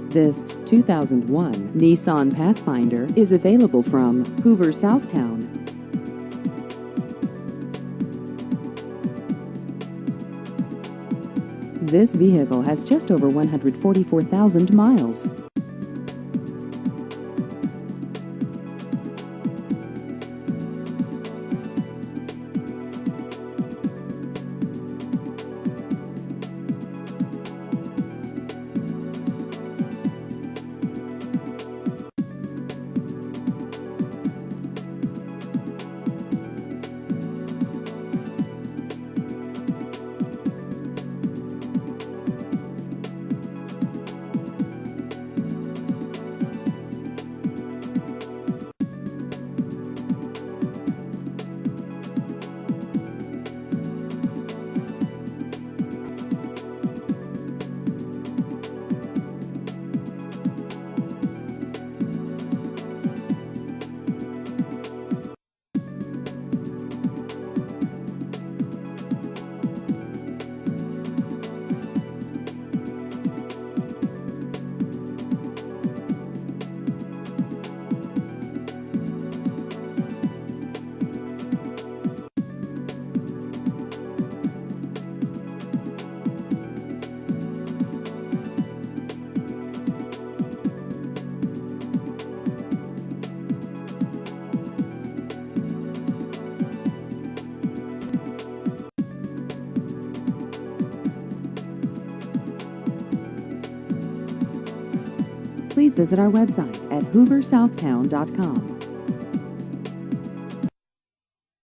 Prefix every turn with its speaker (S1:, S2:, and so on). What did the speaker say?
S1: This 2001 Nissan Pathfinder is available from Hoover, Southtown. This vehicle has just over 144,000 miles. Please visit our website at hooversouthtown.com.